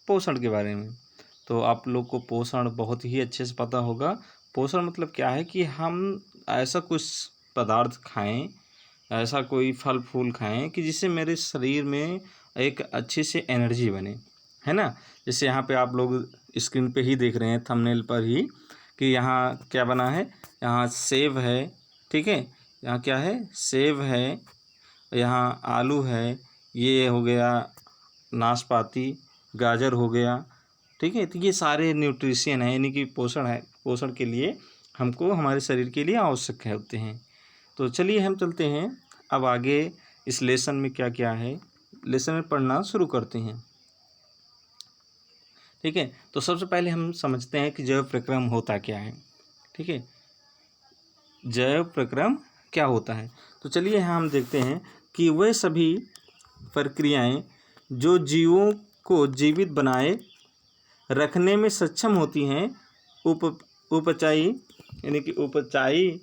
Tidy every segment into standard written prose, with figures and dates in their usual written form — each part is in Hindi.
पोषण के बारे में। तो आप लोग को पोषण बहुत ही अच्छे से पता होगा। पोषण मतलब क्या है कि हम ऐसा कुछ पदार्थ खाएं, ऐसा कोई फल फूल खाएं कि जिससे मेरे शरीर में एक अच्छी सी एनर्जी बने, है ना। जैसे यहाँ पे आप लोग स्क्रीन पे ही देख रहे हैं, थंबनेल पर ही, कि यहाँ क्या बना है। यहाँ सेब है, ठीक है। यहाँ क्या है, सेब है। यहाँ आलू है, ये हो गया नाशपाती, गाजर हो गया, ठीक है। तो ये सारे न्यूट्रिशन है, यानी कि पोषण है, पोषण के लिए हमको हमारे शरीर के लिए आवश्यक है होते हैं। तो चलिए हम चलते हैं अब आगे इस लेसन में क्या क्या है, लेसन में पढ़ना शुरू करते हैं, ठीक है। तो सबसे पहले हम समझते हैं कि जैव प्रक्रम होता क्या है, ठीक है। जैव प्रक्रम क्या होता है, तो चलिए यहाँ हम देखते हैं कि वह सभी प्रक्रियाएं जो जीवों को जीवित बनाए रखने में सक्षम होती हैं उपचाई, यानी कि उपचाई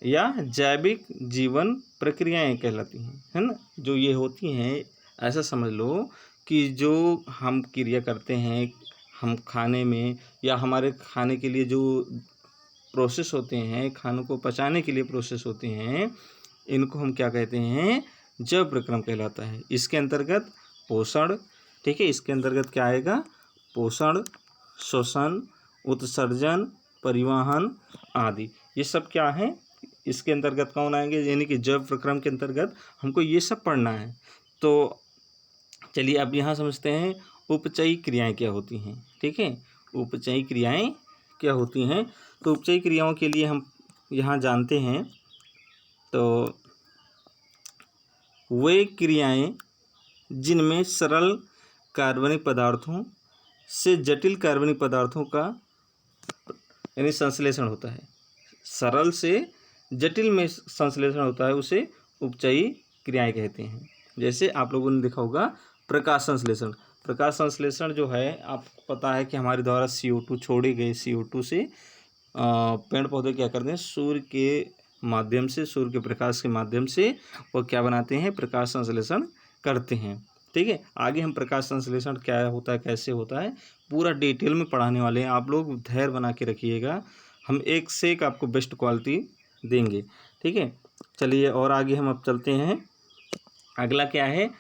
या जैविक जीवन प्रक्रियाएं कहलाती हैं, है ना। जो ये होती हैं, ऐसा समझ लो कि जो हम क्रिया करते हैं हम खाने में, या हमारे खाने के लिए जो प्रोसेस होते हैं, खानों को पचाने के लिए प्रोसेस होते हैं, इनको हम क्या कहते हैं, जैव प्रक्रम कहलाता है। इसके अंतर्गत पोषण, ठीक है, इसके अंतर्गत क्या आएगा, पोषण, श्वसन, उत्सर्जन, परिवहन आदि, ये सब क्या है, इसके अंतर्गत कौन आएंगे, यानी कि जैव प्रक्रम के अंतर्गत हमको ये सब पढ़ना है। तो चलिए अब यहाँ समझते हैं उपचयी क्रियाएं क्या होती हैं, ठीक है। उपचयी क्रियाएं क्या होती हैं, तो उपचयी क्रियाओं के लिए हम यहाँ जानते हैं, तो वे क्रियाएं जिनमें सरल कार्बनिक पदार्थों से जटिल कार्बनिक पदार्थों का यानी संश्लेषण होता है, सरल से जटिल में संश्लेषण होता है, उसे उपचयी क्रियाएं कहते हैं। जैसे आप लोगों ने देखा होगा प्रकाश संश्लेषण। प्रकाश संश्लेषण जो है, आपको पता है कि हमारे द्वारा CO2 छोड़े गए CO2 से पेड़ पौधे क्या करते हैं, सूर्य के माध्यम से, सूर्य के प्रकाश के माध्यम से वो क्या बनाते हैं, प्रकाश संश्लेषण करते हैं, ठीक है। आगे हम प्रकाश संश्लेषण क्या होता है, कैसे होता है, पूरा डिटेल में पढ़ाने वाले हैं। आप लोग धैर्य बना के रखिएगा, हम एक से एक आपको बेस्ट क्वालिटी देंगे, ठीक है। चलिए और आगे हम अब चलते हैं। अगला क्या है,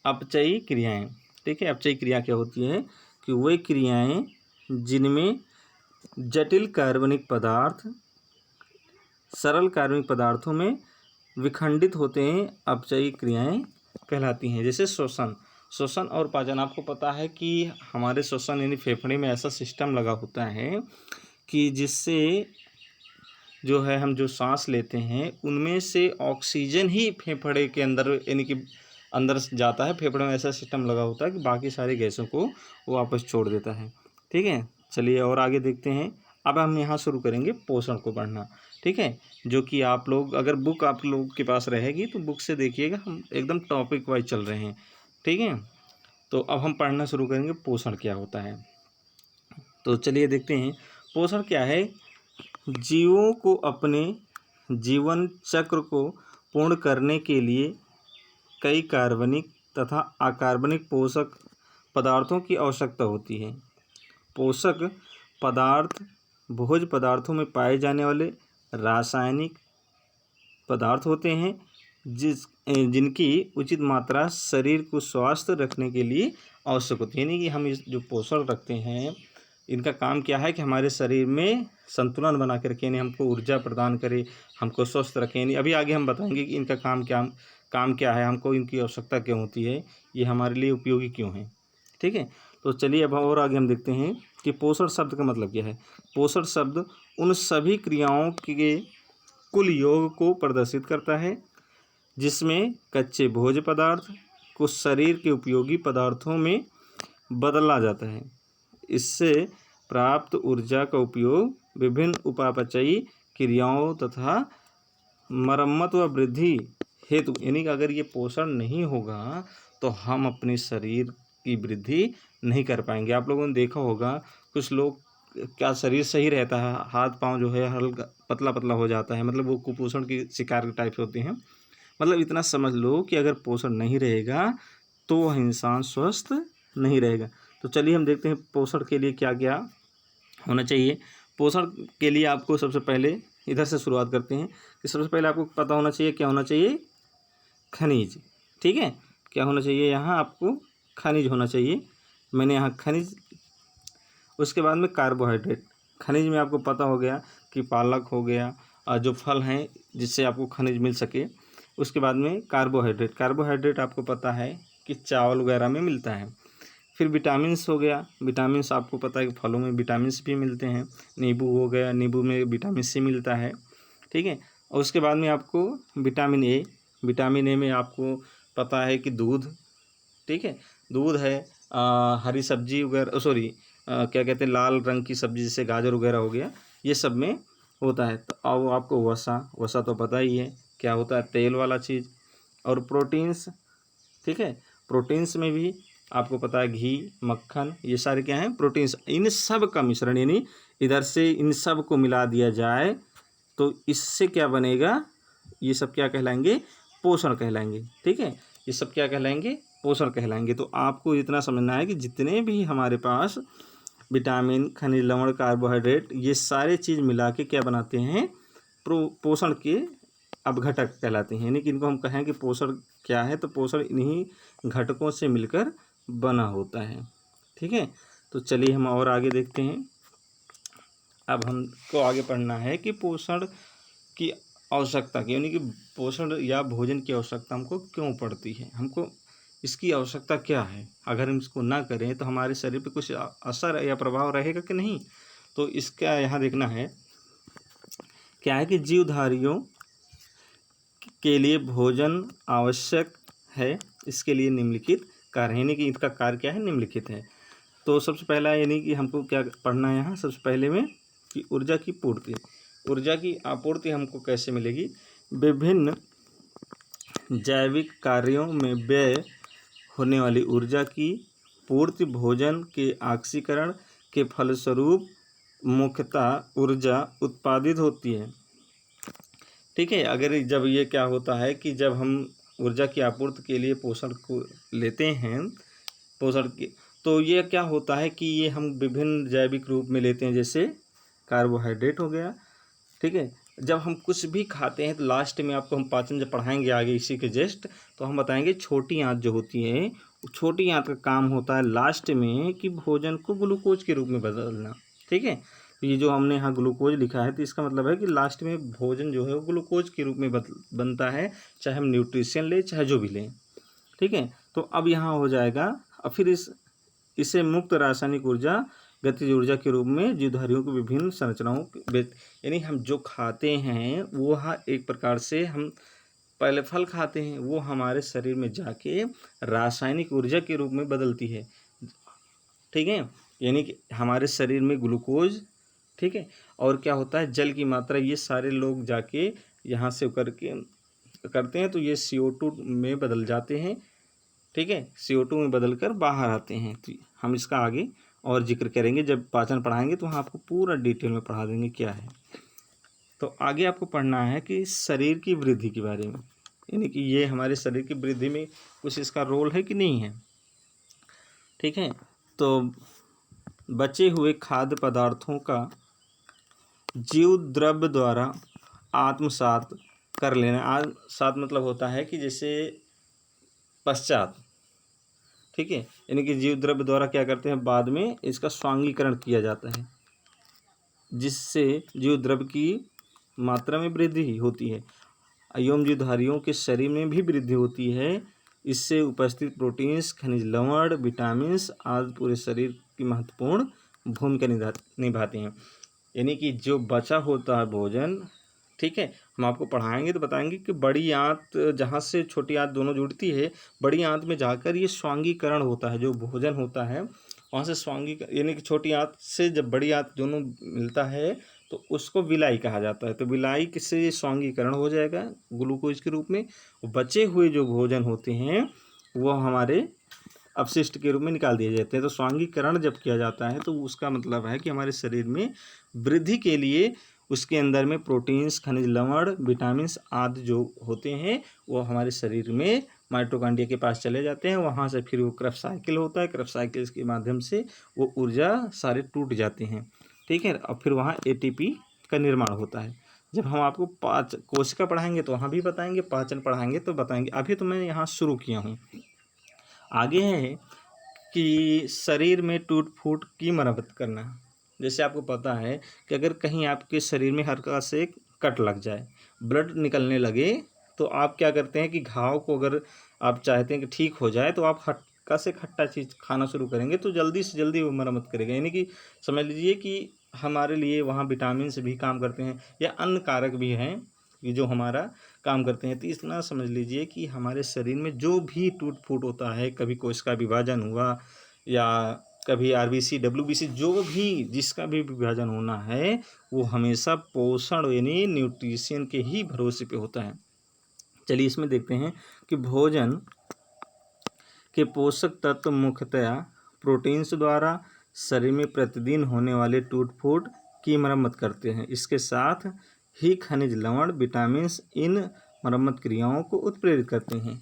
अपचयी क्रियाएं, ठीक है। अपचयी क्रिया क्या होती है कि वे क्रियाएं जिनमें जटिल कार्बनिक पदार्थ सरल कार्बनिक पदार्थों में विखंडित होते हैं, अपचयी क्रियाएं कहलाती हैं। जैसे श्वसन, श्वसन और पाचन। आपको पता है कि हमारे श्वसन यानी फेफड़े में ऐसा सिस्टम लगा होता है कि जिससे जो है हम जो सांस लेते हैं उनमें से ऑक्सीजन ही फेफड़े के अंदर यानी कि अंदर जाता है। फेफड़े में ऐसा सिस्टम लगा होता है कि बाकी सारी गैसों को वो वापस छोड़ देता है, ठीक है। चलिए और आगे देखते हैं। अब हम यहाँ शुरू करेंगे पोषण को पढ़ना, ठीक है। जो कि आप लोग अगर बुक आप लोग के पास रहेगी तो बुक से देखिएगा, हम एकदम टॉपिक वाइज चल रहे हैं, ठीक है। तो अब हम पढ़ना शुरू करेंगे पोषण क्या होता है। तो चलिए देखते हैं पोषण क्या है। जीवों को अपने जीवन चक्र को पूर्ण करने के लिए कई कार्बनिक तथा अकार्बनिक पोषक पदार्थों की आवश्यकता होती है। पोषक पदार्थ भोज्य पदार्थों में पाए जाने वाले रासायनिक पदार्थ होते हैं जिनकी उचित मात्रा शरीर को स्वस्थ रखने के लिए आवश्यक होती है। यानी कि हम इस जो पोषण रखते हैं, इनका काम क्या है कि हमारे शरीर में संतुलन बना कर रखें, यानी हमको ऊर्जा प्रदान करे, हमको स्वस्थ रखें। यानी अभी आगे हम बताएंगे कि इनका काम क्या है, हमको इनकी आवश्यकता क्यों होती है, ये हमारे लिए उपयोगी क्यों है, ठीक है। तो चलिए अब और आगे हम देखते हैं कि पोषण शब्द का मतलब क्या है। पोषण शब्द उन सभी क्रियाओं के कुल योग को प्रदर्शित करता है जिसमें कच्चे भोज्य पदार्थ को शरीर के उपयोगी पदार्थों में बदला जाता है। इससे प्राप्त ऊर्जा का उपयोग विभिन्न उपापचयी क्रियाओं तथा मरम्मत व वृद्धि हेतु, यानी कि अगर ये पोषण नहीं होगा तो हम अपने शरीर की वृद्धि नहीं कर पाएंगे। आप लोगों ने देखा होगा कुछ लोग क्या शरीर सही रहता है, हाथ पांव जो है हल्का पतला पतला हो जाता है, मतलब वो कुपोषण की शिकार के टाइप होते हैं। मतलब इतना समझ लो कि अगर पोषण नहीं रहेगा तो वह इंसान स्वस्थ नहीं रहेगा। तो चलिए हम देखते हैं पोषण के लिए क्या क्या होना चाहिए। पोषण के लिए आपको सबसे पहले इधर से शुरुआत करते हैं कि सबसे पहले आपको पता होना चाहिए क्या होना चाहिए, खनिज। ठीक है, क्या होना चाहिए यहाँ आपको, खनिज होना चाहिए। मैंने यहाँ खनिज, उसके बाद में कार्बोहाइड्रेट। खनिज में आपको पता हो गया कि पालक हो गया और जो फल हैं जिससे आपको खनिज मिल सके। उसके बाद में कार्बोहाइड्रेट, कार्बोहाइड्रेट आपको पता है कि चावल वगैरह में मिलता है। फिर विटामिन्स हो गया, विटामिन्स आपको पता है कि फलों में विटामिन्स भी मिलते हैं। नींबू हो गया, नींबू में विटामिन सी मिलता है। ठीक है, और उसके बाद में आपको विटामिन ए, विटामिन ए में आपको पता है कि दूध, ठीक है, दूध है, हरी सब्जी वगैरह, सॉरी क्या कहते हैं, लाल रंग की सब्जी जैसे गाजर वगैरह हो गया, ये सब में होता है। तो अब आपको वसा, वसा तो पता ही है क्या होता है, तेल वाला चीज़। और प्रोटीन्स, ठीक है, प्रोटीन्स में भी आपको पता है घी, मक्खन, ये सारे क्या हैं, प्रोटीन्स। इन सब का मिश्रण, यानी इधर से इन सब को मिला दिया जाए तो इससे क्या बनेगा, ये सब क्या कहलाएंगे, पोषण कहलाएंगे। ठीक है, ये सब क्या कहलाएंगे, पोषण कहलाएंगे। तो आपको इतना समझना है कि जितने भी हमारे पास विटामिन, खनिज लवण, कार्बोहाइड्रेट, ये सारे चीज़ मिला के क्या बनाते हैं, पोषण के अपघटक कहलाते हैं। यानी कि इनको हम कहें कि पोषण क्या है, तो पोषण इन्हीं घटकों से मिलकर बना होता है। ठीक है, तो चलिए हम और आगे देखते हैं। अब हमको आगे पढ़ना है कि पोषण की आवश्यकता की, यानी कि पोषण या भोजन की आवश्यकता हमको क्यों पड़ती है, हमको इसकी आवश्यकता क्या है। अगर हम इसको ना करें तो हमारे शरीर पे कुछ असर या प्रभाव रहेगा कि नहीं। तो इसका यहाँ देखना है क्या है कि जीवधारियों के लिए भोजन आवश्यक है, इसके लिए निम्नलिखित कार्य, यानी कि इसका कार्य क्या है, निम्नलिखित है। तो सबसे पहला यानी कि हमको क्या पढ़ना है यहाँ, सबसे पहले में कि ऊर्जा की पूर्ति। ऊर्जा की आपूर्ति हमको कैसे मिलेगी, विभिन्न जैविक कार्यों में व्यय होने वाली ऊर्जा की पूर्ति भोजन के ऑक्सीकरण के फलस्वरूप मुख्यतः ऊर्जा उत्पादित होती है। ठीक है, अगर जब ये क्या होता है कि जब हम ऊर्जा की आपूर्ति के लिए पोषण को लेते हैं, पोषण के, तो ये क्या होता है कि ये हम विभिन्न जैविक रूप में लेते हैं, जैसे कार्बोहाइड्रेट हो गया। ठीक है, जब हम कुछ भी खाते हैं तो लास्ट में आपको हम पाचन जब पढ़ाएंगे आगे इसी के जस्ट, तो हम बताएंगे छोटी आंत जो होती है, छोटी आंत का काम होता है लास्ट में कि भोजन को ग्लूकोज के रूप में बदलना। ठीक है, तो ये जो हमने यहाँ ग्लूकोज लिखा है तो इसका मतलब है कि लास्ट में भोजन जो है वो ग्लूकोज के रूप में बनता है, चाहे हम न्यूट्रिशन लें चाहे जो भी लें। ठीक है, तो अब यहाँ हो जाएगा, और फिर इसे मुक्त रासायनिक ऊर्जा, गतिज ऊर्जा के रूप में जीवधारियों की विभिन्न संरचनाओं, यानी हम जो खाते हैं वो एक प्रकार से हम पहले फल खाते हैं, वो हमारे शरीर में जाके रासायनिक ऊर्जा के रूप में बदलती है। ठीक है, यानी कि हमारे शरीर में ग्लूकोज, ठीक है, और क्या होता है, जल की मात्रा, ये सारे लोग जाके यहाँ से करते हैं तो ये CO2 में बदल जाते हैं। ठीक है, CO2 में बदलकर बाहर आते हैं। तो हम इसका आगे और जिक्र करेंगे, जब पाचन पढ़ाएंगे तो वहाँ आपको पूरा डिटेल में पढ़ा देंगे क्या है। तो आगे आपको पढ़ना है कि शरीर की वृद्धि के बारे में, यानी कि ये हमारे शरीर की वृद्धि में कुछ इसका रोल है कि नहीं है। ठीक है, तो बचे हुए खाद्य पदार्थों का जीव द्रव्य द्वारा आत्मसात कर लेना। आत्मसात मतलब होता है कि जैसे पश्चात, ठीक है, यानी कि जीव द्रव्य द्वारा क्या करते हैं, बाद में इसका स्वांगीकरण किया जाता है, जिससे जीव द्रव्य की मात्रा में वृद्धि होती है एवं जीवधारियों के शरीर में भी वृद्धि होती है। इससे उपस्थित प्रोटीन्स, खनिज लवण, विटामिन्स आदि पूरे शरीर की महत्वपूर्ण भूमिका निभाते हैं। यानी कि जो बचा होता है भोजन, ठीक है, हम आपको पढ़ाएंगे तो बताएंगे कि बड़ी आंत जहाँ से छोटी आंत दोनों जुड़ती है, बड़ी आंत में जाकर ये स्वांगीकरण होता है, जो भोजन होता है वहाँ से यानी कि छोटी आंत से जब बड़ी आंत दोनों मिलता है तो उसको विलाई कहा जाता है। तो विलाई से स्वांगीकरण हो जाएगा ग्लूकोज के रूप में, बचे हुए जो भोजन होते हैं वो हमारे अपशिष्ट के रूप में निकाल दिए जाते हैं। तो स्वांगीकरण जब किया जाता है तो उसका मतलब है कि हमारे शरीर में वृद्धि के लिए उसके अंदर में प्रोटीन्स, खनिज लवण, विटामिन्स आदि जो होते हैं वो हमारे शरीर में माइटोकॉन्ड्रिया के पास चले जाते हैं, वहाँ से फिर वो क्रफ साइकिल होता है, क्रफ साइकिल के माध्यम से वो ऊर्जा सारे टूट जाते हैं, ठीक है। और फिर वहाँ एटीपी का निर्माण होता है। जब हम आपको कोशिका पढ़ाएंगे तो वहाँ भी बताएंगे, पाचन पढ़ाएंगे तो बताएंगे। अभी तो मैं यहाँ शुरू किया हूँ। आगे है कि शरीर में टूट फूट की मरम्मत करना। जैसे आपको पता है कि अगर कहीं आपके शरीर में हल्का से कट लग जाए, ब्लड निकलने लगे, तो आप क्या करते हैं कि घाव को अगर आप चाहते हैं कि ठीक हो जाए तो आप हल्का से खट्टा चीज़ खाना शुरू करेंगे तो जल्दी से जल्दी वो मरम्मत करेगा। यानी कि समझ लीजिए कि हमारे लिए वहाँ विटामिन भी काम करते हैं या अन्य कारक भी हैं कि जो हमारा काम करते हैं। तो इतना समझ लीजिए कि हमारे शरीर में जो भी टूट फूट होता है, कभी कोशिका विभाजन हुआ या कभी आरबीसी डब्ल्यूबीसी, जो भी जिसका भी विभाजन होना है वो हमेशा पोषण यानी न्यूट्रिशन के ही भरोसे पे होता है। चलिए इसमें देखते हैं कि भोजन के पोषक तत्व मुख्यतया प्रोटीन्स द्वारा शरीर में प्रतिदिन होने वाले टूट फूट की मरम्मत करते हैं। इसके साथ ही खनिज लवण विटामिन्स इन मरम्मत क्रियाओं को उत्प्रेरित करते हैं।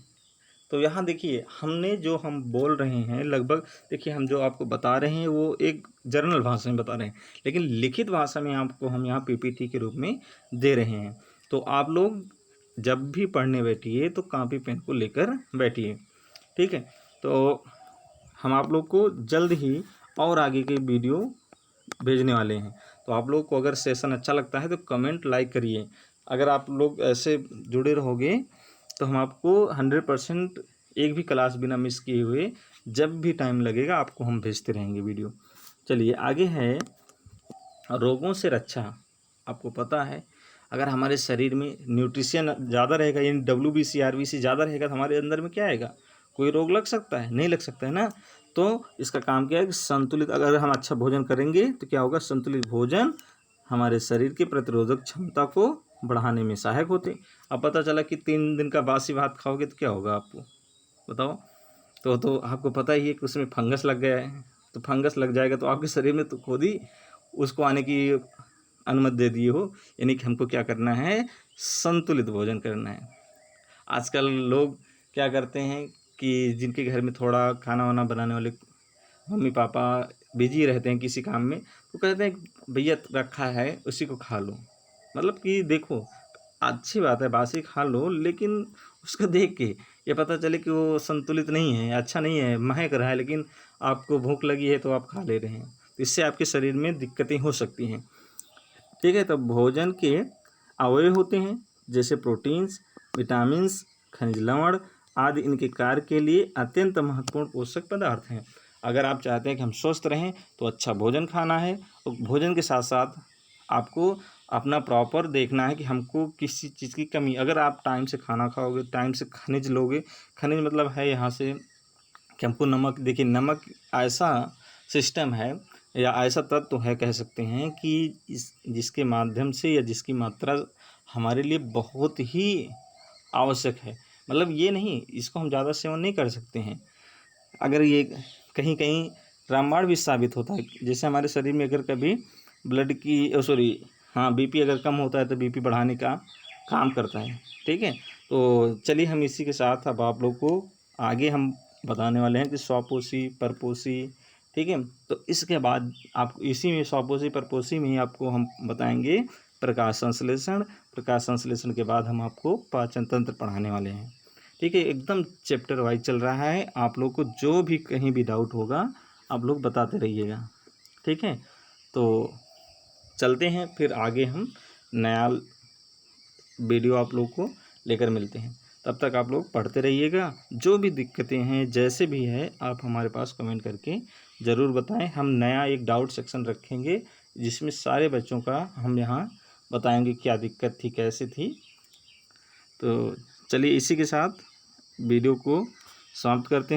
तो यहाँ देखिए हमने जो हम बोल रहे हैं लगभग, देखिए हम जो आपको बता रहे हैं वो एक जर्नल भाषा में बता रहे हैं, लेकिन लिखित भाषा में आपको हम यहाँ पीपीटी के रूप में दे रहे हैं। तो आप लोग जब भी पढ़ने बैठिए तो कॉपी पेन को लेकर बैठिए, ठीक है। तो हम आप लोग को जल्द ही और आगे के वीडियो भेजने वाले हैं। तो आप लोग को अगर सेशन अच्छा लगता है तो कमेंट लाइक करिए। अगर आप लोग ऐसे जुड़े रहोगे तो हम आपको 100% एक भी क्लास बिना मिस किए हुए जब भी टाइम लगेगा आपको हम भेजते रहेंगे वीडियो। चलिए आगे है रोगों से रक्षा। आपको पता है अगर हमारे शरीर में न्यूट्रिशन ज़्यादा रहेगा यानी डब्ल्यूबीसी आरबीसी ज़्यादा रहेगा तो हमारे अंदर में क्या आएगा, कोई रोग लग सकता है? नहीं लग सकता है ना। तो इसका काम क्या है कि संतुलित, अगर हम अच्छा भोजन करेंगे तो क्या होगा, संतुलित भोजन हमारे शरीर की प्रतिरोधक क्षमता को बढ़ाने में सहायक होते। अब पता चला कि 3 दिन का बासी भात खाओगे तो क्या होगा आपको बताओ। तो आपको पता ही है कि उसमें फंगस लग गया है, तो फंगस लग जाएगा तो आपके शरीर में तो खुद ही उसको आने की अनुमति दे दिए हो। यानी कि हमको क्या करना है, संतुलित भोजन करना है। आजकल लोग क्या करते हैं कि जिनके घर में थोड़ा खाना वाना बनाने वाले मम्मी पापा बिजी रहते हैं किसी काम में, तो कहते हैं भैया रखा है उसी को खा लो। मतलब कि देखो अच्छी बात है बासी खा लो, लेकिन उसको देख के ये पता चले कि वो संतुलित नहीं है, अच्छा नहीं है, महक रहा है, लेकिन आपको भूख लगी है तो आप खा ले रहे हैं, तो इससे आपके शरीर में दिक्कतें हो सकती हैं, ठीक है। तो भोजन के अवयव होते हैं जैसे प्रोटीन्स, विटामिन्स, खनिज लवण आदि इनके कार्य के लिए अत्यंत महत्वपूर्ण पोषक पदार्थ हैं। अगर आप चाहते हैं कि हम स्वस्थ रहें तो अच्छा भोजन खाना है, और भोजन के साथ साथ आपको अपना प्रॉपर देखना है कि हमको किसी चीज़ की कमी, अगर आप टाइम से खाना खाओगे, टाइम से खनिज लोगे, खनिज मतलब है यहाँ से कि हमको नमक, देखिए नमक ऐसा सिस्टम है या ऐसा तत्व है कह सकते हैं कि जिसके माध्यम से या जिसकी मात्रा हमारे लिए बहुत ही आवश्यक है। मतलब ये नहीं, इसको हम ज़्यादा सेवन नहीं कर सकते हैं। अगर ये कहीं कहीं रामबाण भी साबित होता है, जैसे हमारे शरीर में अगर कभी ब्लड की बीपी अगर कम होता है तो बीपी बढ़ाने का काम करता है, ठीक है। तो चलिए हम इसी के साथ अब आप लोग को आगे हम बताने वाले हैं कि स्वपोषी परपोषी, ठीक है। तो इसके बाद आप इसी में स्वपोषी परपोषी में ही आपको हम बताएंगे प्रकाश संश्लेषण। प्रकाश संश्लेषण के बाद हम आपको पाचन तंत्र पढ़ाने वाले हैं, ठीक है। एकदम चैप्टर वाइज चल रहा है। आप लोग को जो भी कहीं भी डाउट होगा आप लोग बताते रहिएगा, ठीक है। तो चलते हैं फिर आगे हम नया वीडियो आप लोग को लेकर मिलते हैं। तब तक आप लोग पढ़ते रहिएगा। जो भी दिक्कतें हैं जैसे भी है आप हमारे पास कमेंट करके ज़रूर बताएं। हम नया एक डाउट सेक्शन रखेंगे जिसमें सारे बच्चों का हम यहाँ बताएंगे क्या दिक्कत थी, कैसे थी। तो चलिए इसी के साथ वीडियो को समाप्त करते हैं।